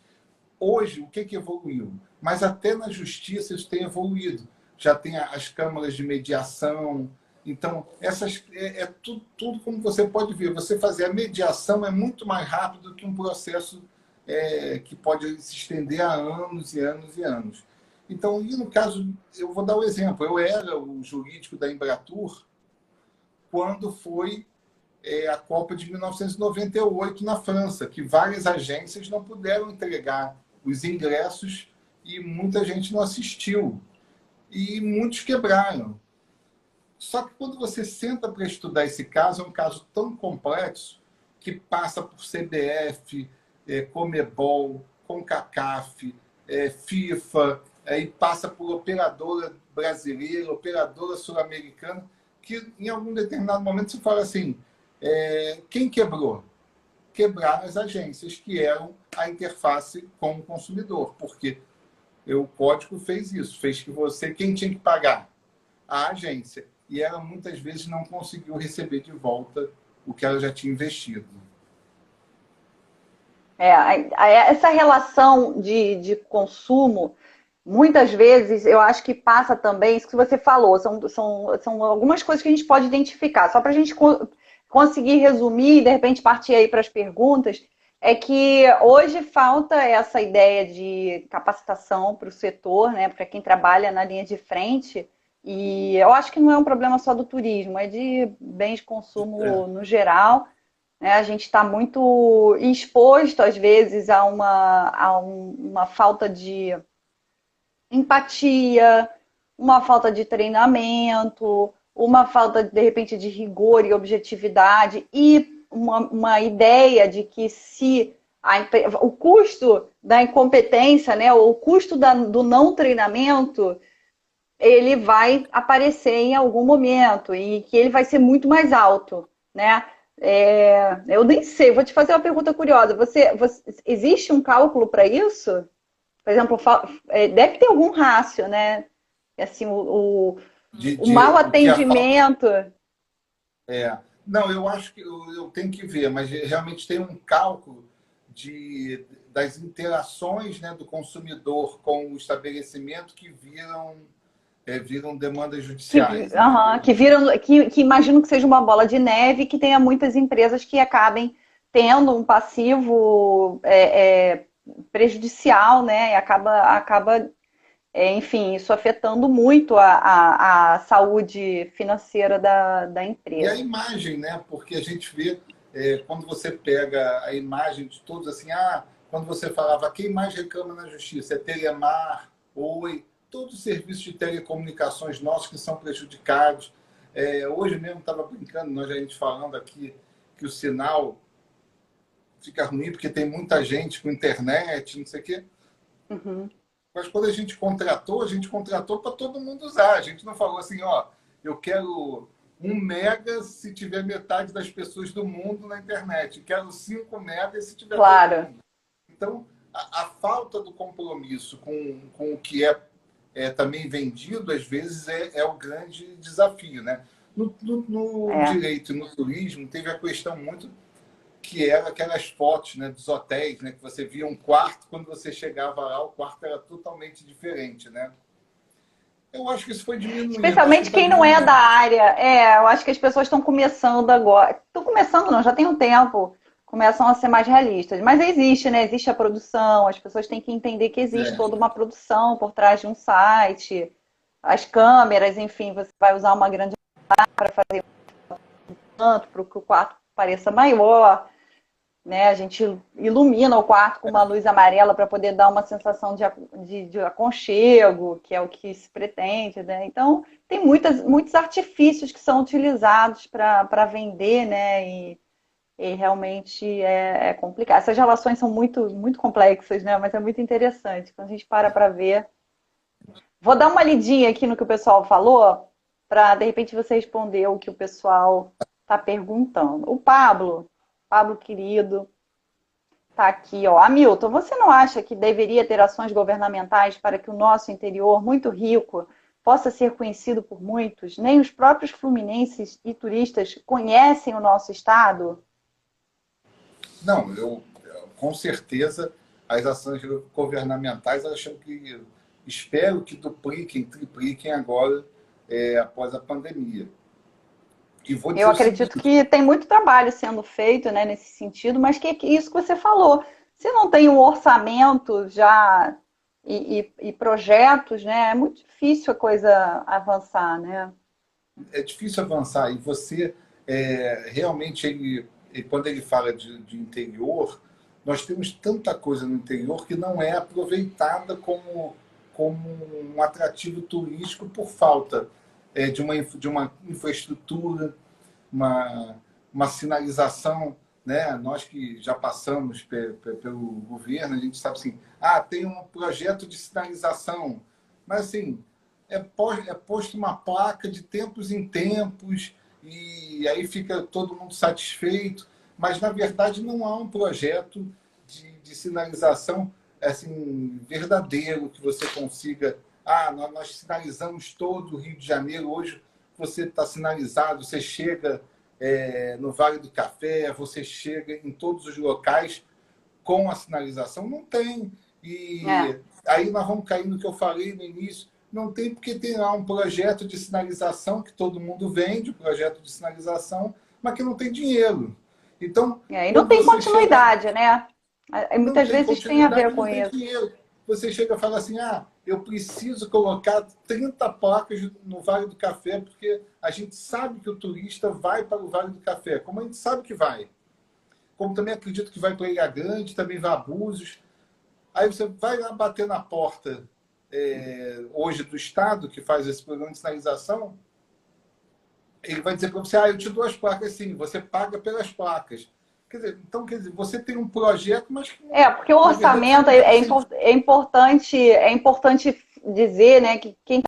Hoje, o que evoluiu? Mas até na justiça isso tem evoluído. Já tem as câmaras de mediação. Então, tudo como você pode ver. Você fazer a mediação é muito mais rápido que um processo que pode se estender a anos e anos e anos. Então, e no caso, eu vou dar um exemplo. Eu era o jurídico da Embratur quando foi a Copa de 1998 na França, que várias agências não puderam entregar os ingressos e muita gente não assistiu. E muitos quebraram. Só que quando você senta para estudar esse caso, é um caso tão complexo que passa por CBF, Comebol, CONCACAF, FIFA, e passa por operadora brasileira, operadora sul-americana, que em algum determinado momento se fala assim, quem quebrou? Quebraram as agências, que eram a interface com o consumidor, porque o código fez isso, fez que quem tinha que pagar? A agência. E ela muitas vezes não conseguiu receber de volta o que ela já tinha investido. Essa relação de consumo, muitas vezes, eu acho que passa também, isso que você falou, são algumas coisas que a gente pode identificar. Só para a gente conseguir resumir e, de repente, partir aí para as perguntas, é que hoje falta essa ideia de capacitação para o setor, né, para quem trabalha na linha de frente. E eu acho que não é um problema só do turismo, é de bens de consumo no geral. Né? A gente está muito exposto, às vezes, a uma falta de empatia, uma falta de treinamento, uma falta, de repente, de rigor e objetividade, e uma ideia de que se o custo da incompetência, né, ou o custo do não treinamento, ele vai aparecer em algum momento e que ele vai ser muito mais alto, né? Eu nem sei, vou te fazer uma pergunta curiosa. Existe um cálculo para isso? Por exemplo, deve ter algum rácio, né? Assim, o mau O que a falta. atendimento. Não, eu acho que eu tenho que ver, mas realmente tem um cálculo das interações, né, do consumidor com o estabelecimento que viram demandas judiciais, entendeu? Que imagino que seja uma bola de neve, que tenha muitas empresas que acabem tendo um passivo prejudicial, né? E acaba enfim, isso afetando muito a saúde financeira da E a empresa. imagem, né? Porque a gente vê, quando você pega a imagem de todos, assim, quando você falava quem mais reclama na justiça, é Telemar, Oi, todos os serviços de telecomunicações nossos que são prejudicados. Hoje mesmo estava brincando, a gente falando aqui que o sinal fica ruim porque tem muita gente com internet, não sei o quê. Uhum. Mas quando a gente contratou para todo mundo usar. A gente não falou assim, ó, eu quero 1 mega se tiver metade das pessoas do mundo na internet. Quero 5 megas se tiver todo Claro. mundo. Então, a falta do compromisso com o que é também vendido, às vezes, é o grande desafio, né? No direito e no turismo, teve a questão muito que era aquelas fotos, né, dos hotéis, né, que você via um quarto, quando você chegava lá, o quarto era totalmente diferente, né? Eu acho que isso foi diminuindo, acho que Especialmente está quem não é da diminuindo. área. Eu acho que as pessoas estão começando agora. Estão começando, não, já tem um tempo. Começam a ser mais realistas. Mas existe, né? Existe a produção. As pessoas têm que entender que existe toda uma produção por trás de um site. As câmeras, enfim, você vai usar uma grande para fazer tanto para que o quarto pareça maior, né? A gente ilumina o quarto com uma luz amarela para poder dar uma sensação de aconchego, que é o que se pretende, né? Então, tem muitos artifícios que são utilizados para vender, né? E realmente é complicado. Essas relações são muito, muito complexas, né? Mas é muito interessante. Quando a gente para ver. Vou dar uma lidinha aqui no que o pessoal falou, para de repente você responder o que o pessoal está perguntando. Pablo querido, tá aqui, ó. Hamilton, você não acha que deveria ter ações governamentais para que o nosso interior, muito rico, possa ser conhecido por muitos? Nem os próprios fluminenses e turistas conhecem o nosso estado? Não, com certeza as ações governamentais, espero que dupliquem, tripliquem agora, após a pandemia. E vou Eu dizer o acredito seguinte, que tem muito trabalho sendo feito, né, nesse sentido, mas que isso que você falou. Se não tem um orçamento já e projetos, né, é muito difícil a coisa avançar, né? é difícil avançar. E você, realmente, quando ele fala de interior, nós temos tanta coisa no interior que não é aproveitada como um atrativo turístico por falta de uma infraestrutura, uma, uma sinalização, né? Nós que já passamos pelo governo, a gente sabe assim, tem um projeto de sinalização, mas assim, posto uma placa de tempos em tempos e aí fica todo mundo satisfeito, mas na verdade não há um projeto de sinalização assim verdadeiro que você consiga. Nós sinalizamos todo o Rio de Janeiro. Hoje você está sinalizado, você chega no Vale do Café, você chega em todos os locais com a sinalização. Não tem. É. E aí nós vamos cair no que eu falei no início. Não tem porque tem lá um projeto de sinalização que todo mundo vende, um projeto de sinalização, mas que não tem dinheiro. Então, E não quando tem você chega, continuidade, né? não Muitas tem vezes tem a continuidade, ver não com tem isso. dinheiro. Você chega e fala assim, eu preciso colocar 30 placas no Vale do Café, porque a gente sabe que o turista vai para o Vale do Café, como a gente sabe que vai. Como também acredito que vai para Ilha Grande, também vai a Búzios. Aí você vai lá bater na porta hoje do Estado, que faz esse programa de sinalização, ele vai dizer para você, eu te dou as placas sim, você paga pelas placas. quer dizer, você tem um projeto, mas que, Porque o na verdade, você orçamento não tem sentido. é importante dizer, né, que quem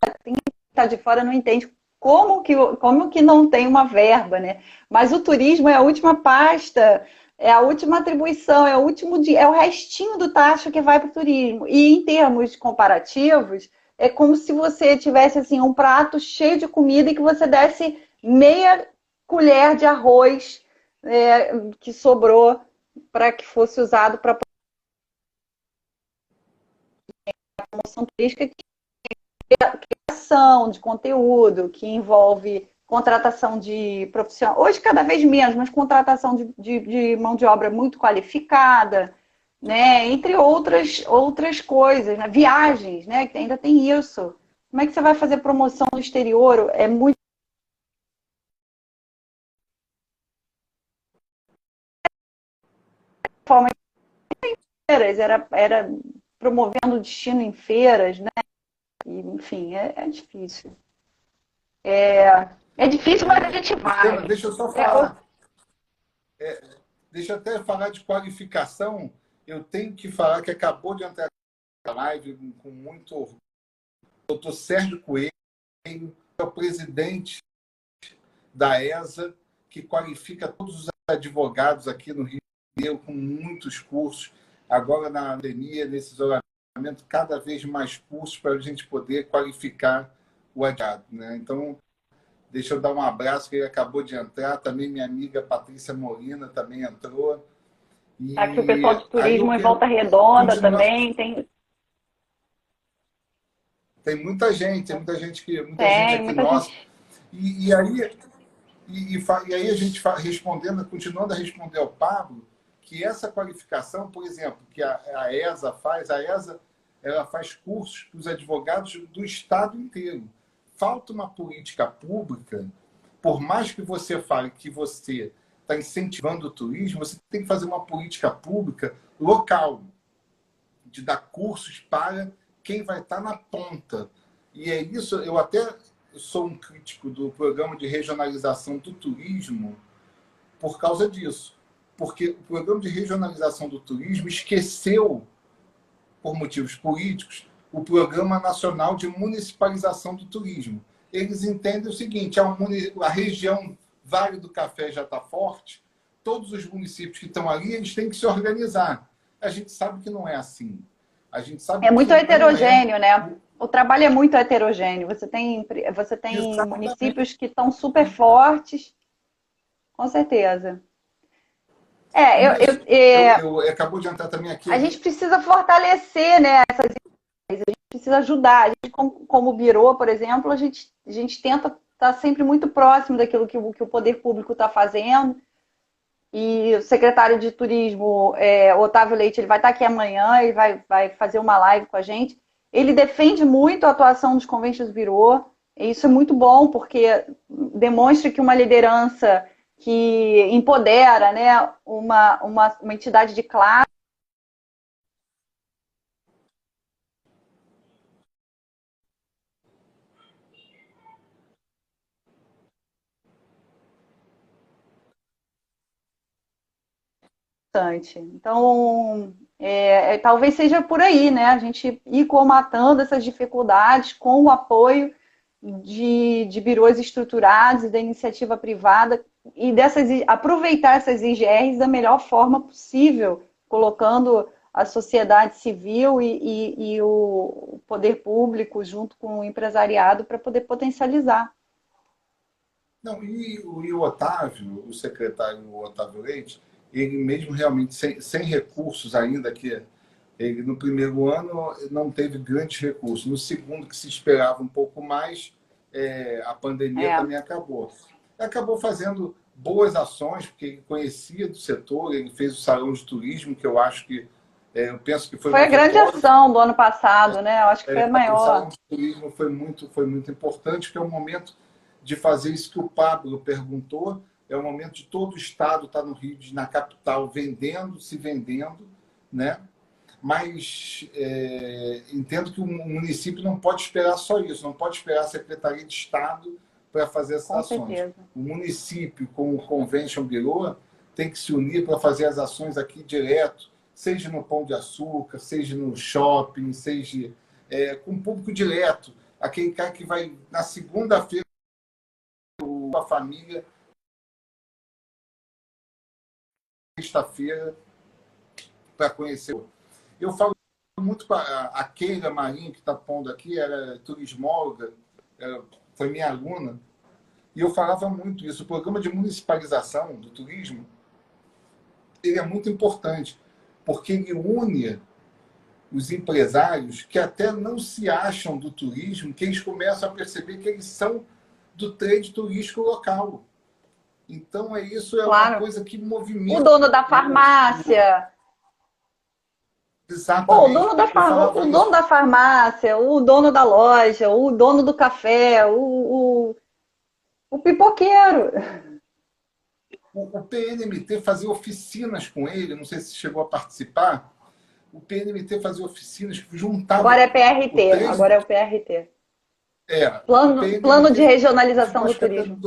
está de fora não entende como que não tem uma verba, né? Mas o turismo é a última pasta, é a última atribuição, é o último dia, é o restinho do taxa que vai para o turismo. E em termos comparativos, é como se você tivesse assim um prato cheio de comida e que você desse meia colher de arroz que sobrou para que fosse usado para promoção turística, criação de conteúdo, que envolve contratação de profissionais, hoje cada vez menos, mas contratação de mão de obra muito qualificada, né? Entre outras coisas, né? Viagens, né? Que ainda tem isso. Como é que você vai fazer promoção no exterior? É muito forma de feiras, era promovendo o destino em feiras, né? E, enfim, é difícil. É difícil, mas a gente Luciana, vai. deixa eu só É, falar. Deixa eu até falar de qualificação. Eu tenho que falar que acabou de entrar na live com muito orgulho. O doutor Sérgio Coelho, é o presidente da ESA, que qualifica todos os advogados aqui no Rio de Janeiro com muitos cursos. Agora, na pandemia, nesse isolamento, cada vez mais cursos para a gente poder qualificar o advogado, né? Então, deixa eu dar um abraço, que ele acabou de entrar. Também minha amiga Patrícia Molina também entrou. tá aqui o pessoal E de aí eu turismo em quero Volta Redonda continuar. também. Tem muita gente Tem aqui muita nossa. gente. E aí a gente respondendo, continuando a responder ao Pablo, que essa qualificação, por exemplo, que a ESA faz, a ESA ela faz cursos para os advogados do estado inteiro. Falta uma política pública, por mais que você fale que você está incentivando o turismo, você tem que fazer uma política pública local, de dar cursos para quem vai estar na ponta. E é isso, eu até sou um crítico do programa de regionalização do turismo por causa disso. Porque o programa de regionalização do turismo esqueceu, por motivos políticos, o Programa Nacional de Municipalização do Turismo. Eles entendem o seguinte: a região Vale do Café já está forte, todos os municípios que estão ali eles têm que se organizar. A gente sabe que não é assim. A gente sabe É muito que não é. heterogêneo, né? O trabalho é muito heterogêneo. Você tem Exatamente. municípios que estão super fortes, com certeza. É, eu, Isso. eu, é, Acabou de entrar também aqui. a gente precisa fortalecer, né? Precisa ajudar. A gente, como birô, por exemplo, a gente tenta estar sempre muito próximo daquilo que o poder público está fazendo. E o secretário de Turismo, Otávio Leite, ele vai estar aqui amanhã, ele vai fazer uma live com a gente. Ele defende muito a atuação dos conventions bureau, e isso é muito bom, porque demonstra que uma liderança que empodera, né, uma entidade de classe, então, talvez seja por aí, né? A gente ir comatando essas dificuldades com o apoio de birôs estruturados e da iniciativa privada e aproveitar essas IGRs da melhor forma possível, colocando a sociedade civil e o poder público junto com o empresariado para poder potencializar. Não, e o Otávio, o secretário Otávio Leite, ele mesmo realmente sem recursos ainda, que ele no primeiro ano não teve grandes recursos. No segundo, que se esperava um pouco mais, a pandemia É. também acabou. Acabou fazendo boas ações, porque ele conhecia do setor, ele fez o Salão de Turismo, que eu acho que, eu penso que foi Foi uma a grande vitória. ação do ano passado, né? Eu acho que foi a O maior. Salão de Turismo foi muito importante, porque é o momento de fazer isso que o Pablo perguntou, é o momento de todo o Estado estar no Rio, na capital, se vendendo, né? Mas entendo que o município não pode esperar só isso, não pode esperar a Secretaria de Estado para fazer essas Com ações. certeza. O município, com o Convention Bureau, tem que se unir para fazer as ações aqui direto, seja no Pão de Açúcar, seja no shopping, seja com público direto. Aquele cara que vai na segunda-feira com a família, sexta-feira, para conhecer. Eu falo muito com a Keila Marinho, que está pondo aqui, ela é turismóloga, foi minha aluna, e eu falava muito isso. O programa de municipalização do turismo, ele é muito importante, porque ele une os empresários que até não se acham do turismo, que eles começam a perceber que eles são do trade turístico local. Então, isso é Claro. uma coisa que movimenta. O dono da farmácia. Exatamente. Pô, o dono da farmácia, o dono da loja, o dono do café, o pipoqueiro. O PNMT fazia oficinas com ele, não sei se chegou a participar. O PNMT fazia oficinas que juntavam. Agora é PRT, agora é o PRT. Plano de regionalização do turismo.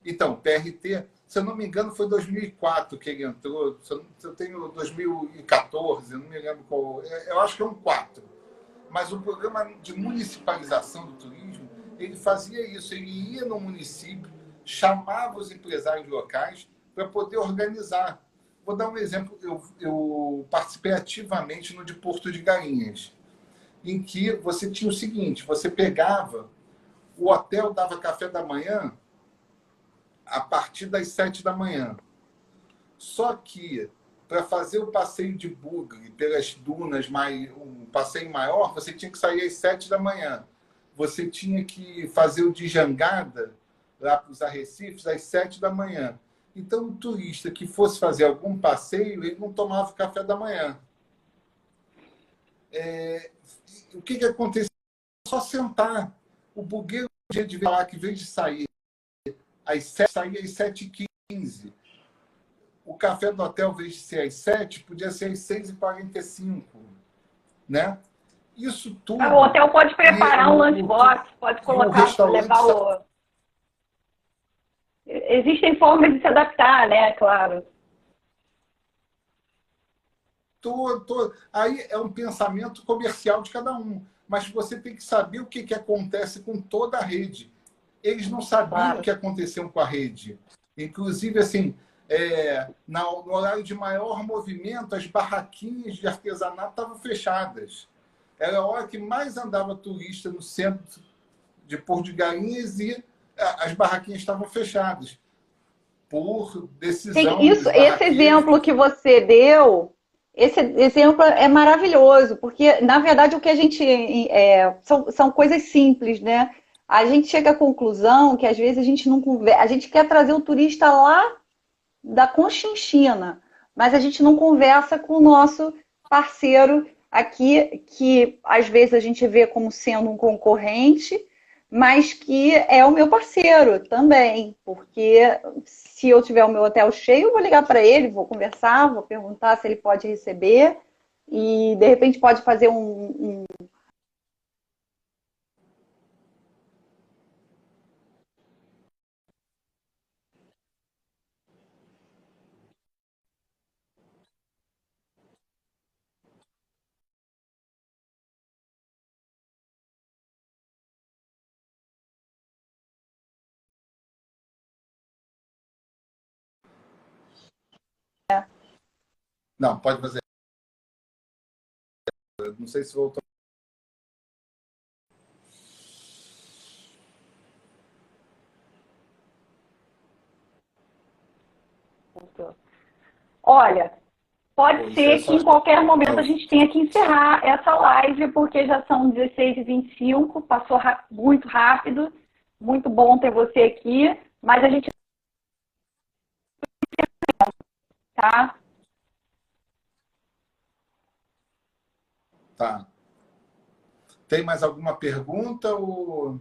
Então, PRT, se eu não me engano, foi 2004 que ele entrou. Eu tenho 2014, eu não me lembro qual. Eu acho que é um 4. Mas o programa de municipalização do turismo, ele fazia isso. Ele ia no município, chamava os empresários locais para poder organizar. Vou dar um exemplo. Eu participei ativamente no de Porto de Galinhas, em que você tinha o seguinte: você pegava, o hotel dava café da manhã a partir das 7 da manhã. Só que, para fazer o passeio de bugre pelas dunas, um passeio maior, você tinha que sair às 7 da manhã. Você tinha que fazer o de jangada lá para os arrecifes às 7 da manhã. Então, o turista que fosse fazer algum passeio, ele não tomava café da manhã. O que acontecia? Só sentar. O bugueiro, dia de falar que, em vez de sair às 7, saía às 7h15. O café do hotel, em vez de ser às 7, podia ser às 6h45. Né? Isso tudo. O hotel pode preparar um lunchbox, pode colocar, levar o. Existem formas de se adaptar, né? Claro. Aí é um pensamento comercial de cada um. Mas você tem que saber o que acontece com toda a rede. Eles não sabiam o que aconteceu com a rede. Inclusive, assim, no horário de maior movimento, as barraquinhas de artesanato estavam fechadas. Era a hora que mais andava turista no centro de Porto de Galinhas e as barraquinhas estavam fechadas. Por decisão. Esse exemplo que você deu, esse exemplo é maravilhoso, porque, na verdade, o que a gente... são coisas simples, né? A gente chega à conclusão que, às vezes, a gente não conversa. A gente quer trazer o turista lá da Conchinchina, mas a gente não conversa com o nosso parceiro aqui, que, às vezes, a gente vê como sendo um concorrente, mas que é o meu parceiro também, porque se eu tiver o meu hotel cheio, eu vou ligar para ele, vou conversar, vou perguntar se ele pode receber e, de repente, pode fazer Não, pode fazer. Não sei se voltou. Olha, pode ser que em qualquer momento a gente tenha que encerrar essa live, porque já são 16h25, passou muito rápido, muito bom ter você aqui, mas a gente... Tá? Tá. Tem mais alguma pergunta? Ou...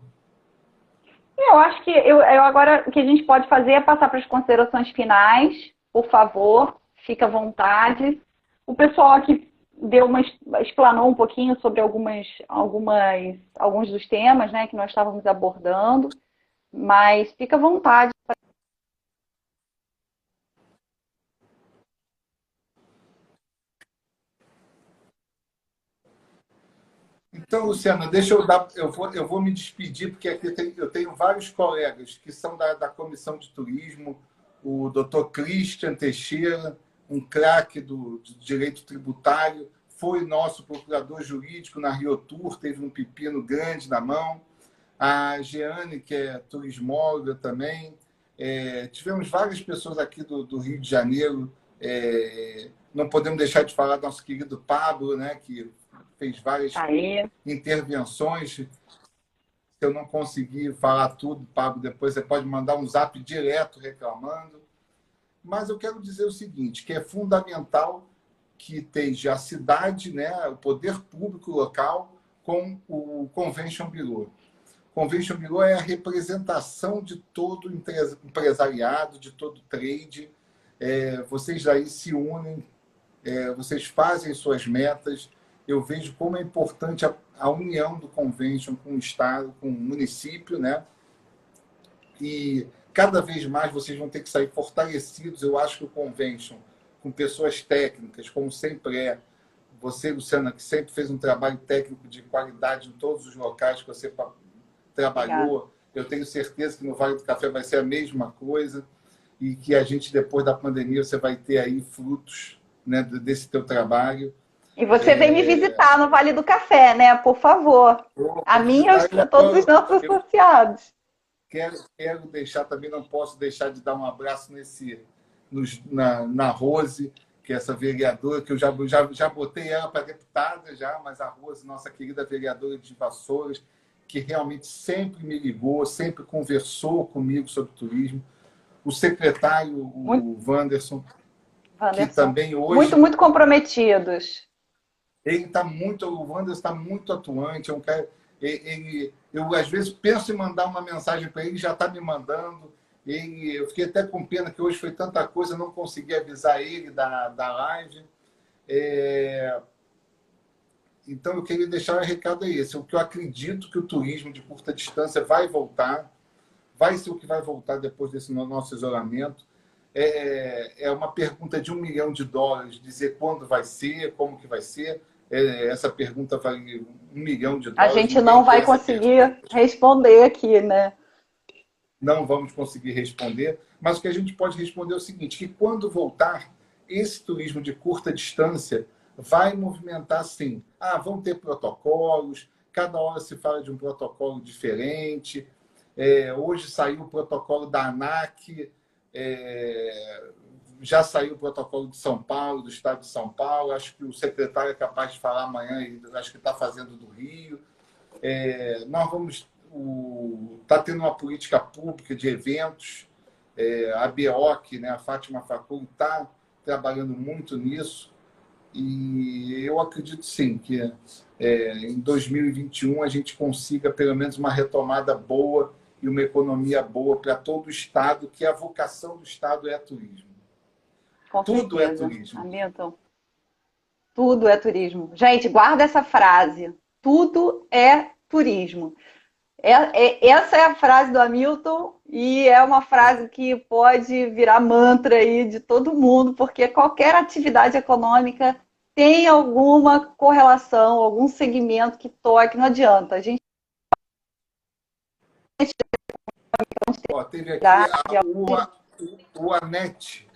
Eu acho que agora o que a gente pode fazer é passar para as considerações finais, por favor, fica à vontade. O pessoal aqui explanou um pouquinho sobre alguns dos temas, né, que nós estávamos abordando, mas fica à vontade. Luciana, deixa eu dar. Eu vou me despedir, porque aqui eu tenho vários colegas que são da Comissão de Turismo, o doutor Christian Teixeira, um craque do direito tributário, foi nosso procurador jurídico na Rio Tour, teve um pepino grande na mão. A Jeane, que é turismóloga também. Tivemos várias pessoas aqui do Rio de Janeiro. Não podemos deixar de falar do nosso querido Pablo, né, que fez várias intervenções. Se eu não conseguir falar tudo, Pablo, depois você pode mandar um zap direto reclamando. Mas eu quero dizer o seguinte, que é fundamental que esteja a cidade, né, o poder público local, com o Convention Bureau. O Convention Bureau é a representação de todo o empresariado, de todo o trade. Vocês aí se unem, vocês fazem suas metas. Eu vejo como é importante a união do Convention com o Estado, com o município, né? E cada vez mais vocês vão ter que sair fortalecidos. Eu acho que o Convention, com pessoas técnicas, como sempre é, você, Luciana, que sempre fez um trabalho técnico de qualidade em todos os locais que você trabalhou. Obrigada. Eu tenho certeza que no Vale do Café vai ser a mesma coisa e que a gente, depois da pandemia, você vai ter aí frutos, né, desse teu trabalho. E você vem me visitar no Vale do Café, né? Por favor. A mim e todos os nossos associados. Quero deixar também, não posso deixar de dar um abraço na Rose, que é essa vereadora, que eu já botei ela para deputada, mas a Rose, nossa querida vereadora de Vassouras, que realmente sempre me ligou, sempre conversou comigo sobre turismo. O secretário, o Wanderson, que também hoje... Muito comprometidos. O Wanderson está muito atuante, é um cara... Eu, às vezes, penso em mandar uma mensagem para ele, já está me mandando. Eu fiquei até com pena que hoje foi tanta coisa, não consegui avisar ele da live. Então, eu queria deixar o recado aí. O que eu acredito que o turismo de curta distância vai voltar, vai ser o que vai voltar depois desse nosso isolamento. É uma pergunta de $1 milhão, dizer quando vai ser, como que vai ser. Essa pergunta vale $1 milhão. A gente não vai conseguir responder aqui, né? Não vamos conseguir responder, mas o que a gente pode responder é o seguinte, que quando voltar, esse turismo de curta distância vai movimentar, sim. Vão ter protocolos, cada hora se fala de um protocolo diferente. Hoje saiu o protocolo da ANAC, já saiu o protocolo de São Paulo, do estado de São Paulo. Acho que o secretário é capaz de falar amanhã, e acho que está fazendo do Rio. Nós vamos... Está tendo uma política pública de eventos. A BEOC, né, a Fátima Facul, está trabalhando muito nisso. E eu acredito, sim, que em 2021 a gente consiga pelo menos uma retomada boa e uma economia boa para todo o Estado, que a vocação do Estado é turismo. Tudo é turismo. Hamilton, tudo é turismo. Gente, guarda essa frase. Tudo é turismo. Essa é a frase do Hamilton e é uma frase que pode virar mantra aí de todo mundo, porque qualquer atividade econômica tem alguma correlação, algum segmento que toque, não adianta. A gente teve aqui o ANET.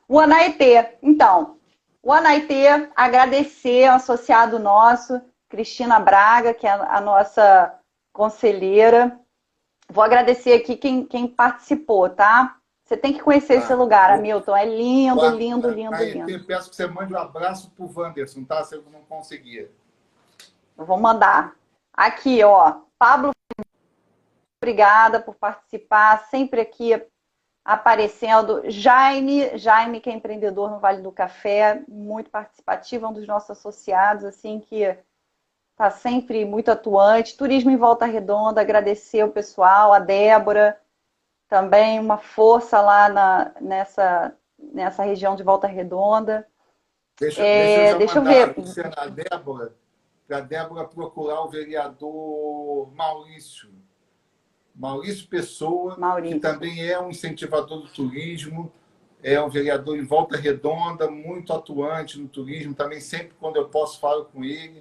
O Anaetê. Então, o Anaetê, agradecer ao associado nosso, Cristina Braga, que é a nossa conselheira. Vou agradecer aqui quem participou, tá? Você tem que conhecer esse lugar, Hamilton. É lindo, lindo, lindo, lindo. Eu peço que você mande um abraço para o Wanderson, tá? Se eu não conseguir. Eu vou mandar. Aqui, ó. Pablo, obrigada por participar. Sempre aqui aparecendo. Jaime, que é empreendedor no Vale do Café, muito participativo, é um dos nossos associados, assim, que está sempre muito atuante. Turismo em Volta Redonda, agradecer o pessoal, a Débora, também uma força lá nessa região de Volta Redonda. Deixa eu ver. A Débora, para a Débora procurar o vereador Maurício Pessoa, que também é um incentivador do turismo, é um vereador em Volta Redonda, muito atuante no turismo, também sempre quando eu posso falo com ele.